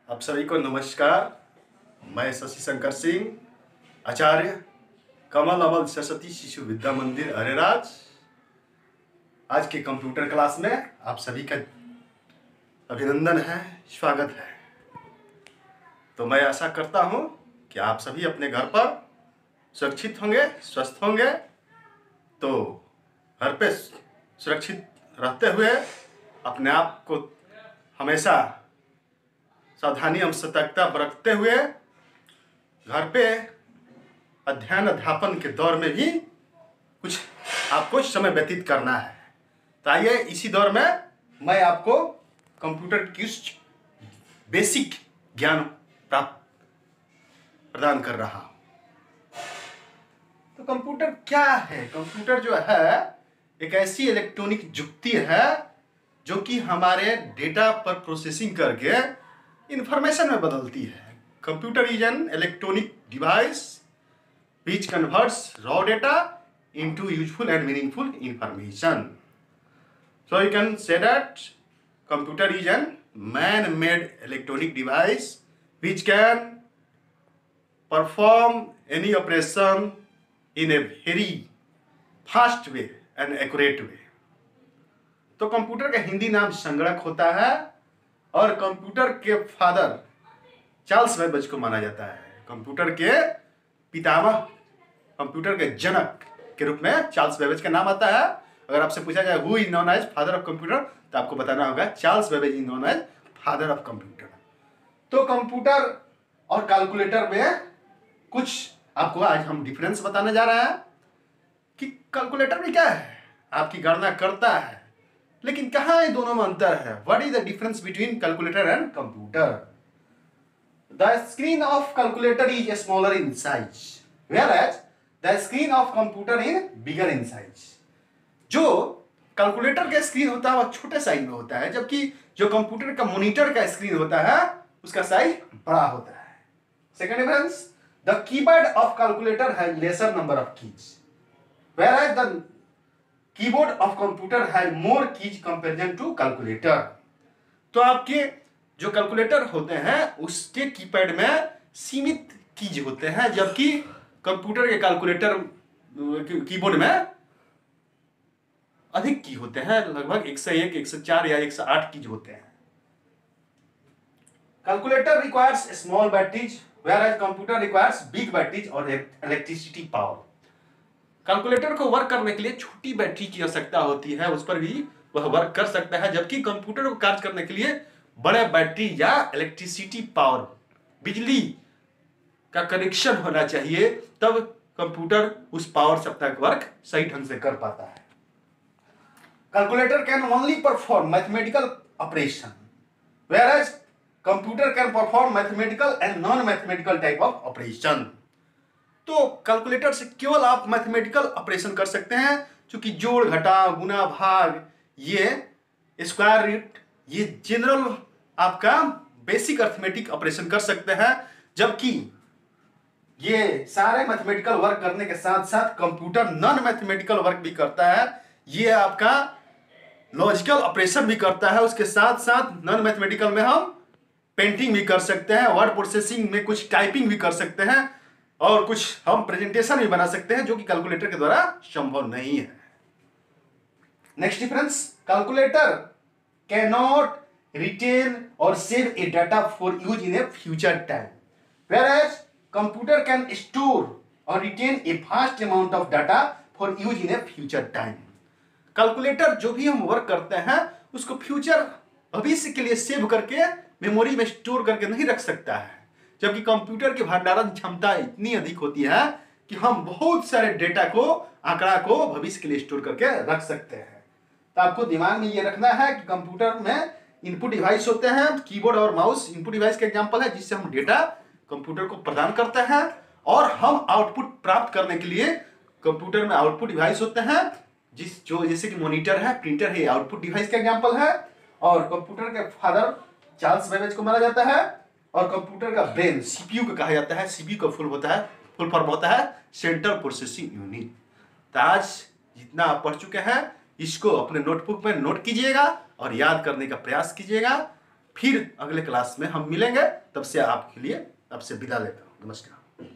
आप सभी को नमस्कार। मैं शशि शंकर सिंह, आचार्य कमल अमल सरस्वती शिशु विद्या मंदिर अरेराज। आज के कंप्यूटर क्लास में आप सभी का अभिनंदन है, स्वागत है। तो मैं आशा करता हूं कि आप सभी अपने घर पर सुरक्षित होंगे, स्वस्थ होंगे। तो घर पे सुरक्षित रहते हुए अपने आप को हमेशा सावधानी एवं सतर्कता बरतते हुए घर पे अध्ययन अध्यापन के दौर में भी कुछ आपको समय व्यतीत करना है। तो आइए इसी दौर में मैं आपको कंप्यूटर की बेसिक ज्ञान प्रदान कर रहा हूं। तो कंप्यूटर क्या है? कंप्यूटर जो है एक ऐसी इलेक्ट्रॉनिक युक्ति है जो कि हमारे डेटा पर प्रोसेसिंग करके इंफॉर्मेशन में बदलती है। Computer is an electronic device which converts raw data into useful and meaningful information. So you can say that computer is an man-made electronic device which can perform any operation in a very fast way and accurate way. तो computer का हिंदी नाम संगणक होता है और computer के father Charles Babbage को माना जाता है। कंप्यूटर के पितामह, कंप्यूटर के जनक के रूप में चार्ल्स बेबेज का नाम आता है। अगर आपसे पूछा जाए who is known as father of computer, तो आपको बताना होगा Charles Babbage is known as father of computer. तो कंप्यूटर और कैलकुलेटर में कुछ आपको आज हम डिफरेंस बताने जा रहे हैं कि कैलकुलेटर में क्या है, आपकी गणना करता है, लेकिन कहाँ है दोनों में अंतर है। What is the difference between calculator and computer? The screen of calculator is smaller in size, whereas the screen of computer is bigger in size. जो कैलकुलेटर का स्क्रीन होता है वह छोटे साइज में होता है, जबकि जो कंप्यूटर का मॉनिटर का स्क्रीन होता है उसका साइज बड़ा होता है। Second difference, the keyboard of calculator has lesser number of keys, whereas the keyboard of computer has more keys comparison to calculator. तो आपके जो कैलकुलेटर होते हैं उसके कीपैड में सीमित कीज होते हैं, जबकि कंप्यूटर के कैलकुलेटर कीबोर्ड में अधिक की होते हैं, लगभग 101, 104 या 108 कीज होते हैं। Calculator requires small batteries whereas computer requires big batteries और इलेक्ट्रिसिटी पावर। कैलकुलेटर को वर्क करने के लिए छोटी बैटरी की आवश्यकता होती है, उस पर भी वह वर्क कर सकता है, जबकि कंप्यूटर को कार्य करने के लिए बड़े बैटरी या इलेक्ट्रिसिटी पावर, बिजली का कनेक्शन होना चाहिए, तब कंप्यूटर उस पावर से अपना वर्क सही ढंग से कर पाता है। Calculator can only perform mathematical operation, whereas computer can perform mathematical and non mathematical type of operation. तो कैलकुलेटर से केवल आप मैथमेटिकल ऑपरेशन कर सकते हैं, क्योंकि जोड़ घटा गुना भाग, ये स्क्वायर रूट, ये जनरल आपका बेसिक अर्थमेटिक ऑपरेशन कर सकते हैं, जबकि ये सारे मैथमेटिकल वर्क करने के साथ साथ कंप्यूटर नॉन मैथमेटिकल वर्क भी करता है। ये आपका लॉजिकल ऑपरेशन भी करता है, उसके साथ साथ नॉन मैथमेटिकल में हम पेंटिंग भी कर सकते हैं, वर्ड प्रोसेसिंग में कुछ टाइपिंग भी कर सकते हैं, और कुछ हम प्रेजेंटेशन भी बना सकते हैं, जो कि कैलकुलेटर के द्वारा संभव नहीं है। Next difference, calculator cannot retain or save a data for use in a future time, whereas computer can store or retain a vast amount of data for use in a future time. Calculator जो भी हम work करते हैं उसको future भविष्य के लिए save करके मेमोरी में स्टोर करके नहीं रख सकता है, जबकि कंप्यूटर की भंडारण क्षमता इतनी अधिक होती है कि हम बहुत सारे डेटा को, आंकड़ा को भविष्य के लिए स्टोर करके रख सकते हैं। तो आपको दिमाग में ये रखना है कि कंप्यूटर में इनपुट डिवाइस होते हैं, कीबोर्ड और माउस इनपुट डिवाइस का एग्जांपल है, जिससे हम डेटा कंप्यूटर को प्रदान करते हैं, और हम आउटपुट प्राप्त करने के लिए कंप्यूटर में आउटपुट डिवाइस होते हैं, जैसे कि मॉनिटर है, प्रिंटर है, आउटपुट डिवाइस का एग्जांपल है। और कंप्यूटर के फादर चार्ल्स बेबेज को माना जाता है, और कंप्यूटर का ब्रेन सीपीयू को कहा जाता है। सीपीयू का फुल फॉर्म होता है सेंट्रल प्रोसेसिंग यूनिट। तो आज जितना आप पढ़ चुके हैं इसको अपने नोटबुक में नोट कीजिएगा और याद करने का प्रयास कीजिएगा। फिर अगले क्लास में हम मिलेंगे, तब से आपके लिए अब से विदा लेता हूँ। नमस्कार।